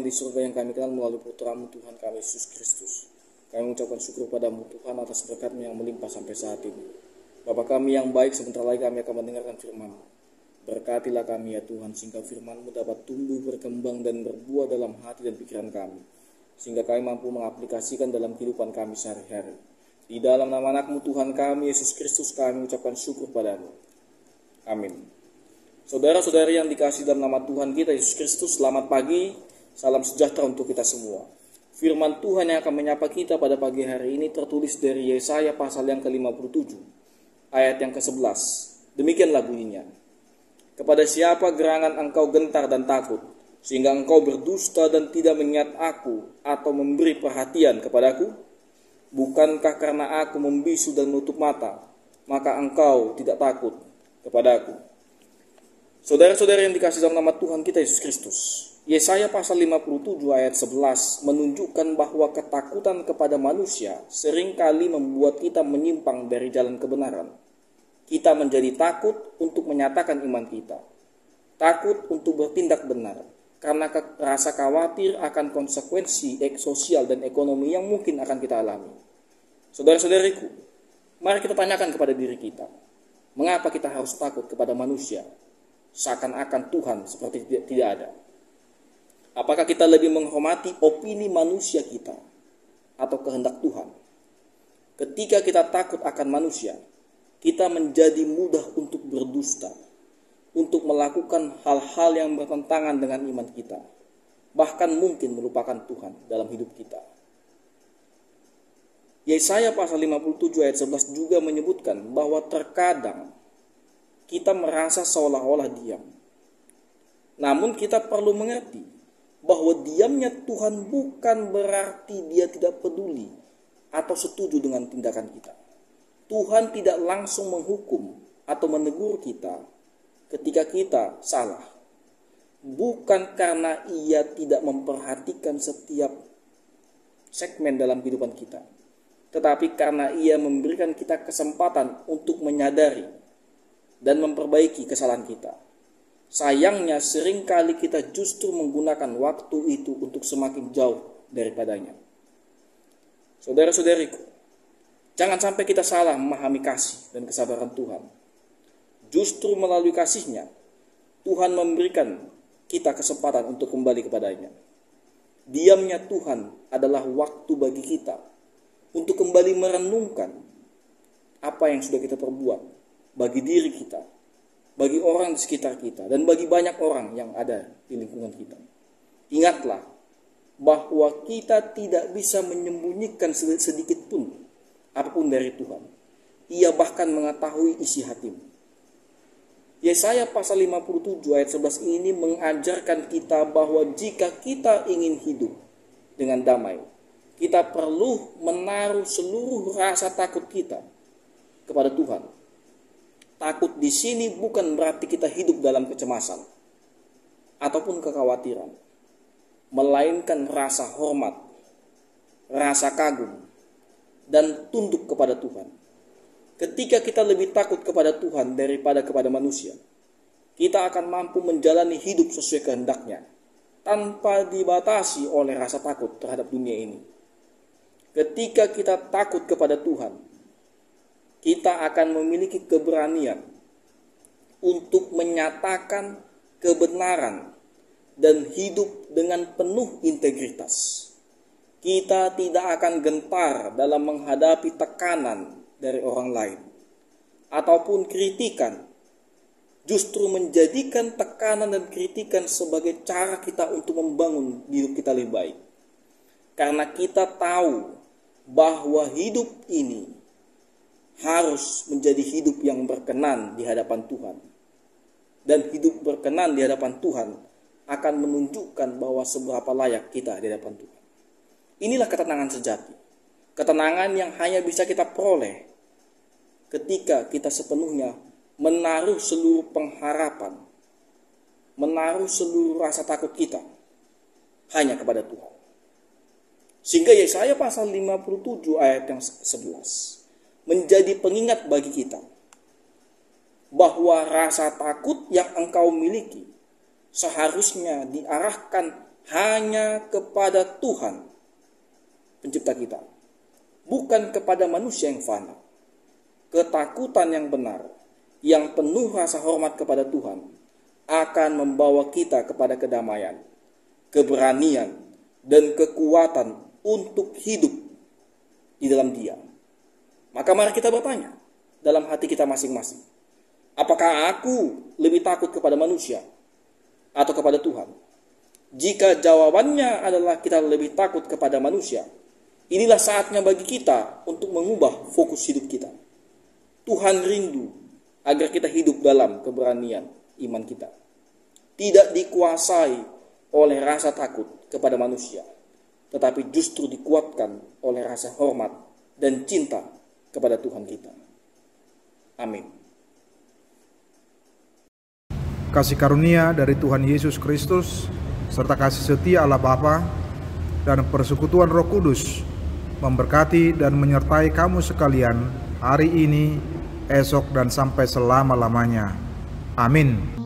di surga yang kami kenal melalui putra-Mu Tuhan kami Yesus Kristus. Kami mengucapkan syukur padamu Tuhan atas berkat-Mu yang melimpah sampai saat ini. Bapa kami yang baik, sebentar lagi kami akan mendengarkan firman-Mu. Berkatilah kami ya Tuhan, sehingga firman-Mu dapat tumbuh, berkembang, dan berbuah dalam hati dan pikiran kami, sehingga kami mampu mengaplikasikan dalam kehidupan kami sehari-hari. Di dalam nama anak-Mu Tuhan kami Yesus Kristus kami mengucapkan syukur padamu. Amin. Saudara-saudari yang dikasihi dalam nama Tuhan kita Yesus Kristus, selamat pagi, salam sejahtera untuk kita semua. Firman Tuhan yang akan menyapa kita pada pagi hari ini tertulis dari Yesaya pasal yang ke-57, ayat yang ke-11. Demikianlah bunyinya. Kepada siapa gerangan engkau gentar dan takut, sehingga engkau berdusta dan tidak mengingat aku atau memberi perhatian kepadaku? Bukankah karena aku membisu dan menutup mata, maka engkau tidak takut kepadaku? Saudara-saudara yang dikasihi dalam nama Tuhan kita Yesus Kristus, Yesaya pasal 57 ayat 11 menunjukkan bahwa ketakutan kepada manusia seringkali membuat kita menyimpang dari jalan kebenaran. Kita menjadi takut untuk menyatakan iman kita, takut untuk bertindak benar, karena rasa khawatir akan konsekuensi sosial dan ekonomi yang mungkin akan kita alami. Saudara-saudariku, mari kita tanyakan kepada diri kita, mengapa kita harus takut kepada manusia? Seakan-akan Tuhan seperti tidak ada. Apakah kita lebih menghormati opini manusia kita atau kehendak Tuhan? Ketika kita takut akan manusia, kita menjadi mudah untuk berdusta, untuk melakukan hal-hal yang bertentangan dengan iman kita, bahkan mungkin melupakan Tuhan dalam hidup kita. Yesaya pasal 57 ayat 11 juga menyebutkan bahwa terkadang kita merasa seolah-olah diam. Namun kita perlu mengerti bahwa diamnya Tuhan bukan berarti dia tidak peduli atau setuju dengan tindakan kita. Tuhan tidak langsung menghukum atau menegur kita ketika kita salah. Bukan karena ia tidak memperhatikan setiap segmen dalam kehidupan kita, tetapi karena ia memberikan kita kesempatan untuk menyadari dan memperbaiki kesalahan kita. Sayangnya seringkali kita justru menggunakan waktu itu untuk semakin jauh daripadanya. Saudara-saudariku, jangan sampai kita salah memahami kasih dan kesabaran Tuhan. Justru melalui kasih-Nya, Tuhan memberikan kita kesempatan untuk kembali kepadanya. Diamnya Tuhan adalah waktu bagi kita untuk kembali merenungkan apa yang sudah kita perbuat bagi diri kita, bagi orang di sekitar kita, dan bagi banyak orang yang ada di lingkungan kita. Ingatlah bahwa kita tidak bisa menyembunyikan sedikit pun apapun dari Tuhan. Ia bahkan mengetahui isi hatimu. Yesaya pasal 57 ayat 11 ini mengajarkan kita bahwa jika kita ingin hidup dengan damai, kita perlu menaruh seluruh rasa takut kita kepada Tuhan. Takut di sini bukan berarti kita hidup dalam kecemasan ataupun kekhawatiran, melainkan rasa hormat, rasa kagum, dan tunduk kepada Tuhan. Ketika kita lebih takut kepada Tuhan daripada kepada manusia, kita akan mampu menjalani hidup sesuai kehendak-Nya tanpa dibatasi oleh rasa takut terhadap dunia ini. Ketika kita takut kepada Tuhan, kita akan memiliki keberanian untuk menyatakan kebenaran dan hidup dengan penuh integritas. Kita tidak akan gentar dalam menghadapi tekanan dari orang lain ataupun kritikan. Justru menjadikan tekanan dan kritikan sebagai cara kita untuk membangun hidup kita lebih baik. Karena kita tahu bahwa hidup ini harus menjadi hidup yang berkenan di hadapan Tuhan. Dan hidup berkenan di hadapan Tuhan akan menunjukkan bahwa seberapa layak kita di hadapan Tuhan. Inilah ketenangan sejati. Ketenangan yang hanya bisa kita peroleh ketika kita sepenuhnya menaruh seluruh pengharapan, menaruh seluruh rasa takut kita hanya kepada Tuhan. Sehingga Yesaya pasal 57 ayat yang 11 menjadi pengingat bagi kita bahwa rasa takut yang engkau miliki seharusnya diarahkan hanya kepada Tuhan pencipta kita, bukan kepada manusia yang fana. Ketakutan yang benar, yang penuh rasa hormat kepada Tuhan, akan membawa kita kepada kedamaian, keberanian, dan kekuatan untuk hidup di dalam Dia. Maka mari kita bertanya dalam hati kita masing-masing, apakah aku lebih takut kepada manusia atau kepada Tuhan? Jika jawabannya adalah kita lebih takut kepada manusia, inilah saatnya bagi kita untuk mengubah fokus hidup kita. Tuhan rindu agar kita hidup dalam keberanian iman kita, tidak dikuasai oleh rasa takut kepada manusia, tetapi justru dikuatkan oleh rasa hormat dan cinta kepada Tuhan kita. Amin. Kasih karunia dari Tuhan Yesus Kristus serta kasih setia Allah Bapa dan persekutuan Roh Kudus memberkati dan menyertai kamu sekalian hari ini, esok, dan sampai selama-lamanya. Amin.